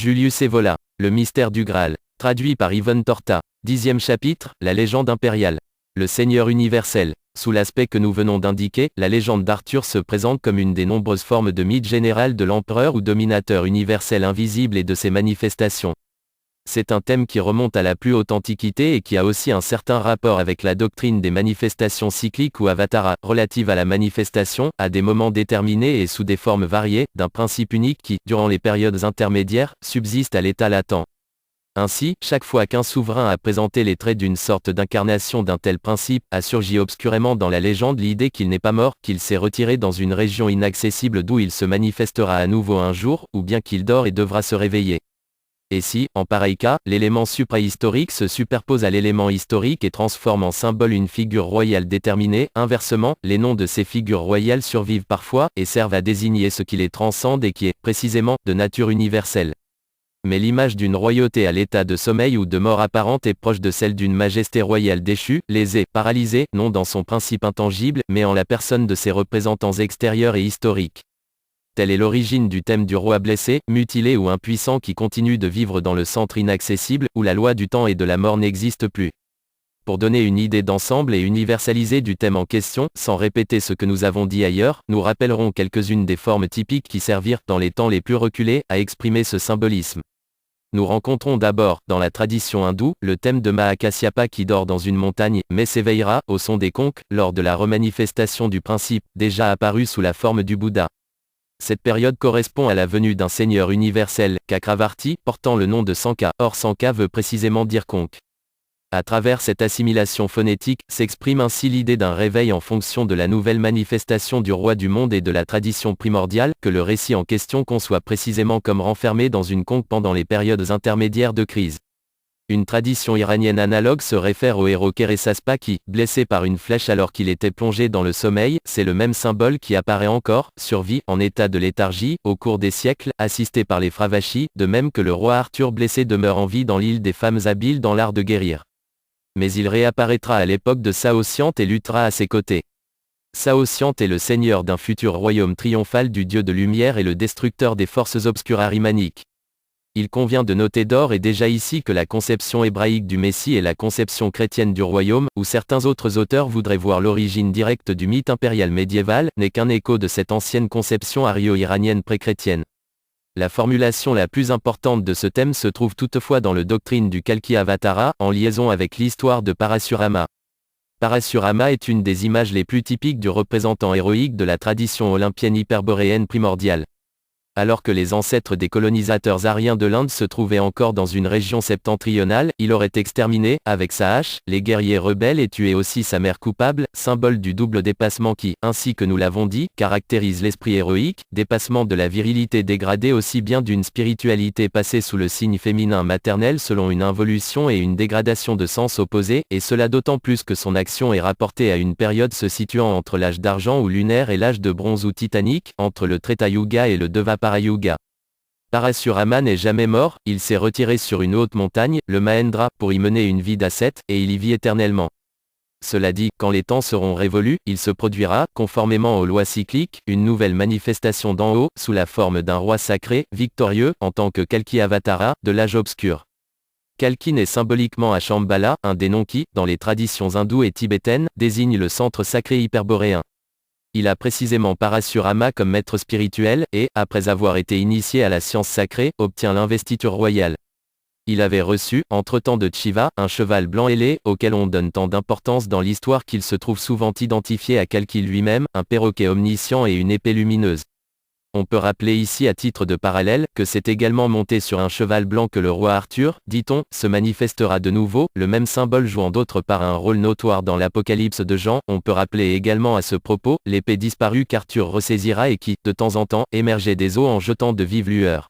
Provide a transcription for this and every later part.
Julius Evola. Le mystère du Graal. Traduit par Yvonne Torta. 10e chapitre, la légende impériale. Le Seigneur universel. Sous l'aspect que nous venons d'indiquer, la légende d'Arthur se présente comme une des nombreuses formes de mythe général de l'empereur ou dominateur universel invisible et de ses manifestations. C'est un thème qui remonte à la plus haute antiquité et qui a aussi un certain rapport avec la doctrine des manifestations cycliques ou avatara, relative à la manifestation, à des moments déterminés et sous des formes variées, d'un principe unique qui, durant les périodes intermédiaires, subsiste à l'état latent. Ainsi, chaque fois qu'un souverain a présenté les traits d'une sorte d'incarnation d'un tel principe, a surgi obscurément dans la légende l'idée qu'il n'est pas mort, qu'il s'est retiré dans une région inaccessible d'où il se manifestera à nouveau un jour, ou bien qu'il dort et devra se réveiller. Et si, en pareil cas, l'élément suprahistorique se superpose à l'élément historique et transforme en symbole une figure royale déterminée, inversement, les noms de ces figures royales survivent parfois, et servent à désigner ce qui les transcende et qui est, précisément, de nature universelle. Mais l'image d'une royauté à l'état de sommeil ou de mort apparente est proche de celle d'une majesté royale déchue, lésée, paralysée, non dans son principe intangible, mais en la personne de ses représentants extérieurs et historiques. Telle est l'origine du thème du roi blessé, mutilé ou impuissant qui continue de vivre dans le centre inaccessible, où la loi du temps et de la mort n'existe plus. Pour donner une idée d'ensemble et universaliser du thème en question, sans répéter ce que nous avons dit ailleurs, nous rappellerons quelques-unes des formes typiques qui servirent, dans les temps les plus reculés, à exprimer ce symbolisme. Nous rencontrons d'abord, dans la tradition hindoue, le thème de Mahakasyapa qui dort dans une montagne, mais s'éveillera, au son des conques, lors de la remanifestation du principe, déjà apparu sous la forme du Bouddha. Cette période correspond à la venue d'un seigneur universel, Cakravarti, portant le nom de Sanka. Or Sanka veut précisément dire conque. À travers cette assimilation phonétique, s'exprime ainsi l'idée d'un réveil en fonction de la nouvelle manifestation du roi du monde et de la tradition primordiale, que le récit en question conçoit précisément comme renfermé dans une conque pendant les périodes intermédiaires de crise. Une tradition iranienne analogue se réfère au héros Keresaspa qui, blessé par une flèche alors qu'il était plongé dans le sommeil, c'est le même symbole qui apparaît encore, survit, en état de léthargie, au cours des siècles, assisté par les Fravachis, de même que le roi Arthur blessé demeure en vie dans l'île des femmes habiles dans l'art de guérir. Mais il réapparaîtra à l'époque de Saoshyant et luttera à ses côtés. Saoshyant est le seigneur d'un futur royaume triomphal du dieu de lumière et le destructeur des forces obscures arimaniques. Il convient de noter d'ores et déjà ici que la conception hébraïque du Messie et la conception chrétienne du royaume, où certains autres auteurs voudraient voir l'origine directe du mythe impérial médiéval, n'est qu'un écho de cette ancienne conception ario-iranienne pré-chrétienne. La formulation la plus importante de ce thème se trouve toutefois dans le doctrine du Kalki Avatara, en liaison avec l'histoire de Parasurama. Parasurama est une des images les plus typiques du représentant héroïque de la tradition olympienne hyperboréenne primordiale. Alors que les ancêtres des colonisateurs ariens de l'Inde se trouvaient encore dans une région septentrionale, il aurait exterminé, avec sa hache, les guerriers rebelles et tué aussi sa mère coupable, symbole du double dépassement qui, ainsi que nous l'avons dit, caractérise l'esprit héroïque, dépassement de la virilité dégradée aussi bien d'une spiritualité passée sous le signe féminin maternel selon une involution et une dégradation de sens opposés, et cela d'autant plus que son action est rapportée à une période se situant entre l'âge d'argent ou lunaire et l'âge de bronze ou titanique, entre le Treta Yuga et le Dvapara Yuga. Parasurama n'est jamais mort, il s'est retiré sur une haute montagne, le Mahendra, pour y mener une vie d'ascète, et il y vit éternellement. Cela dit, quand les temps seront révolus, il se produira, conformément aux lois cycliques, une nouvelle manifestation d'en haut, sous la forme d'un roi sacré, victorieux, en tant que Kalki Avatara, de l'âge obscur. Kalki naît symboliquement à Shambhala, un des noms qui, dans les traditions hindoues et tibétaines, désigne le centre sacré hyperboréen. Il a précisément Parasurama comme maître spirituel, et, après avoir été initié à la science sacrée, obtient l'investiture royale. Il avait reçu, entre-temps de Shiva, un cheval blanc ailé, auquel on donne tant d'importance dans l'histoire qu'il se trouve souvent identifié à Kalki lui-même, un perroquet omniscient et une épée lumineuse. On peut rappeler ici à titre de parallèle, que c'est également monté sur un cheval blanc que le roi Arthur, dit-on, se manifestera de nouveau, le même symbole jouant d'autre part un rôle notoire dans l'Apocalypse de Jean. On peut rappeler également à ce propos, l'épée disparue qu'Arthur ressaisira et qui, de temps en temps, émergeait des eaux en jetant de vives lueurs.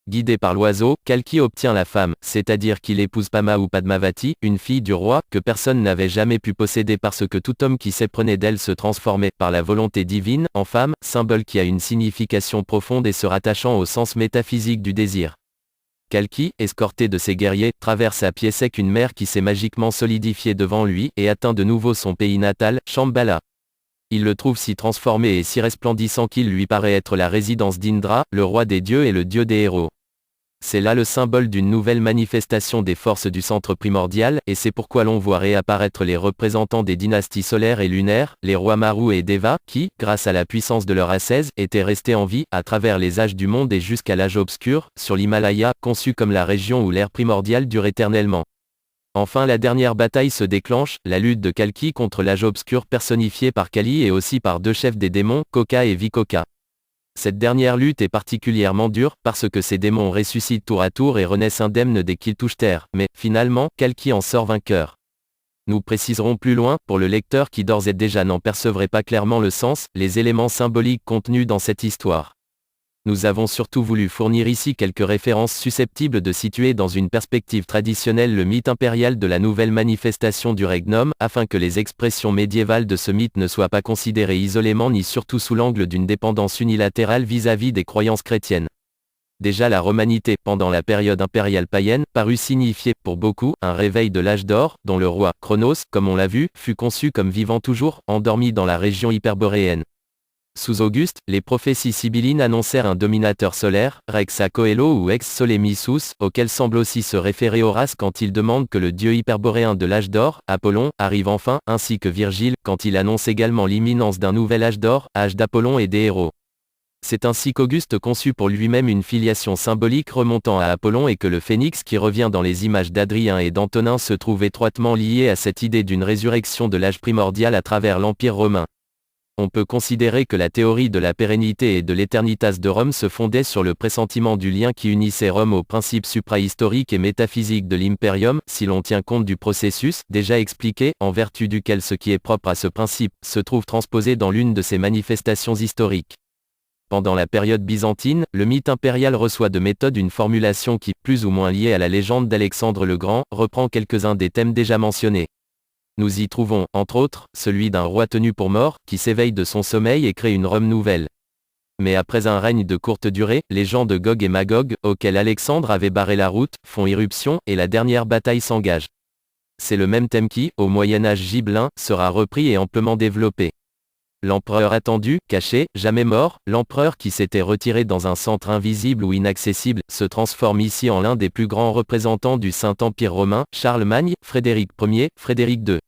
Guidé par l'oiseau, Kalki obtient la femme, c'est-à-dire qu'il épouse Pama ou Padmavati, une fille du roi, que personne n'avait jamais pu posséder parce que tout homme qui s'éprenait d'elle se transformait, par la volonté divine, en femme, symbole qui a une signification profonde et se rattachant au sens métaphysique du désir. Kalki, escorté de ses guerriers, traverse à pied sec une mer qui s'est magiquement solidifiée devant lui, et atteint de nouveau son pays natal, Shambhala. Il le trouve si transformé et si resplendissant qu'il lui paraît être la résidence d'Indra, le roi des dieux et le dieu des héros. C'est là le symbole d'une nouvelle manifestation des forces du centre primordial, et c'est pourquoi l'on voit réapparaître les représentants des dynasties solaires et lunaires, les rois Maru et Deva, qui, grâce à la puissance de leur ascèse, étaient restés en vie, à travers les âges du monde et jusqu'à l'âge obscur, sur l'Himalaya, conçu comme la région où l'ère primordiale dure éternellement. Enfin la dernière bataille se déclenche, la lutte de Kalki contre l'âge obscur personnifié par Kali et aussi par deux chefs des démons, Koka et Vikoka. Cette dernière lutte est particulièrement dure, parce que ces démons ressuscitent tour à tour et renaissent indemnes dès qu'ils touchent terre, mais, finalement, Kalki en sort vainqueur. Nous préciserons plus loin, pour le lecteur qui d'ores et déjà n'en percevrait pas clairement le sens, les éléments symboliques contenus dans cette histoire. Nous avons surtout voulu fournir ici quelques références susceptibles de situer dans une perspective traditionnelle le mythe impérial de la nouvelle manifestation du Regnum, afin que les expressions médiévales de ce mythe ne soient pas considérées isolément ni surtout sous l'angle d'une dépendance unilatérale vis-à-vis des croyances chrétiennes. Déjà la romanité, pendant la période impériale païenne, parut signifier, pour beaucoup, un réveil de l'âge d'or, dont le roi, Chronos, comme on l'a vu, fut conçu comme vivant toujours, endormi dans la région hyperboréenne. Sous Auguste, les prophéties sibyllines annoncèrent un dominateur solaire, Rex a Coelo ou Ex Solemissus, auquel semble aussi se référer Horace quand il demande que le dieu hyperboréen de l'âge d'or, Apollon, arrive enfin, ainsi que Virgile, quand il annonce également l'imminence d'un nouvel âge d'or, âge d'Apollon et des héros. C'est ainsi qu'Auguste conçut pour lui-même une filiation symbolique remontant à Apollon et que le phénix qui revient dans les images d'Adrien et d'Antonin se trouve étroitement lié à cette idée d'une résurrection de l'âge primordial à travers l'Empire romain. On peut considérer que la théorie de la pérennité et de l'éternitas de Rome se fondait sur le pressentiment du lien qui unissait Rome au principe suprahistorique et métaphysique de l'impérium, si l'on tient compte du processus, déjà expliqué, en vertu duquel ce qui est propre à ce principe, se trouve transposé dans l'une de ses manifestations historiques. Pendant la période byzantine, le mythe impérial reçoit de méthode une formulation qui, plus ou moins liée à la légende d'Alexandre le Grand, reprend quelques-uns des thèmes déjà mentionnés. Nous y trouvons, entre autres, celui d'un roi tenu pour mort, qui s'éveille de son sommeil et crée une Rome nouvelle. Mais après un règne de courte durée, les gens de Gog et Magog, auxquels Alexandre avait barré la route, font irruption, et la dernière bataille s'engage. C'est le même thème qui, au Moyen-Âge gibelin, sera repris et amplement développé. L'empereur attendu, caché, jamais mort, l'empereur qui s'était retiré dans un centre invisible ou inaccessible, se transforme ici en l'un des plus grands représentants du Saint-Empire romain, Charlemagne, Frédéric Ier, Frédéric II.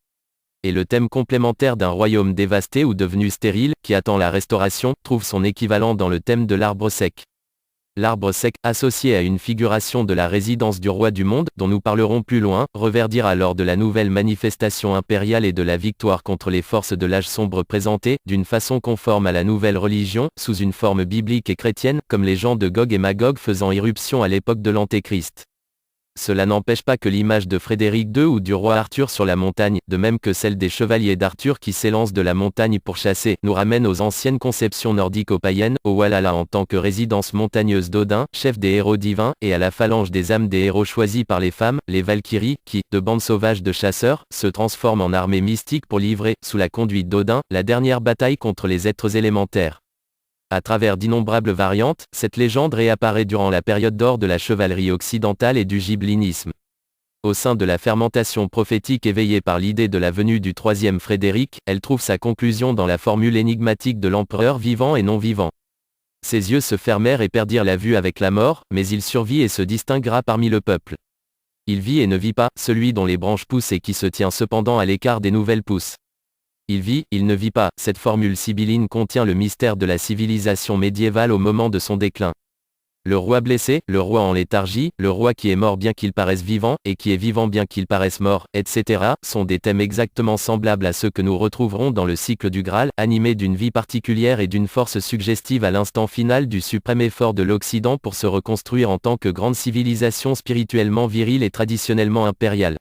Et le thème complémentaire d'un royaume dévasté ou devenu stérile, qui attend la restauration, trouve son équivalent dans le thème de l'arbre sec. L'arbre sec, associé à une figuration de la résidence du roi du monde, dont nous parlerons plus loin, reverdira lors de la nouvelle manifestation impériale et de la victoire contre les forces de l'âge sombre présentées, d'une façon conforme à la nouvelle religion, sous une forme biblique et chrétienne, comme les gens de Gog et Magog faisant irruption à l'époque de l'Antéchrist. Cela n'empêche pas que l'image de Frédéric II ou du roi Arthur sur la montagne, de même que celle des chevaliers d'Arthur qui s'élancent de la montagne pour chasser, nous ramène aux anciennes conceptions nordico-païennes, au Walhalla en tant que résidence montagneuse d'Odin, chef des héros divins, et à la phalange des âmes des héros choisis par les femmes, les Valkyries, qui, de bandes sauvages de chasseurs, se transforment en armée mystique pour livrer, sous la conduite d'Odin, la dernière bataille contre les êtres élémentaires. À travers d'innombrables variantes, cette légende réapparaît durant la période d'or de la chevalerie occidentale et du gibelinisme. Au sein de la fermentation prophétique éveillée par l'idée de la venue du troisième Frédéric, elle trouve sa conclusion dans la formule énigmatique de l'empereur vivant et non vivant. Ses yeux se fermèrent et perdirent la vue avec la mort, mais il survit et se distinguera parmi le peuple. Il vit et ne vit pas, celui dont les branches poussent et qui se tient cependant à l'écart des nouvelles pousses. Il vit, il ne vit pas, cette formule sibylline contient le mystère de la civilisation médiévale au moment de son déclin. Le roi blessé, le roi en léthargie, le roi qui est mort bien qu'il paraisse vivant, et qui est vivant bien qu'il paraisse mort, etc., sont des thèmes exactement semblables à ceux que nous retrouverons dans le cycle du Graal, animés d'une vie particulière et d'une force suggestive à l'instant final du suprême effort de l'Occident pour se reconstruire en tant que grande civilisation spirituellement virile et traditionnellement impériale.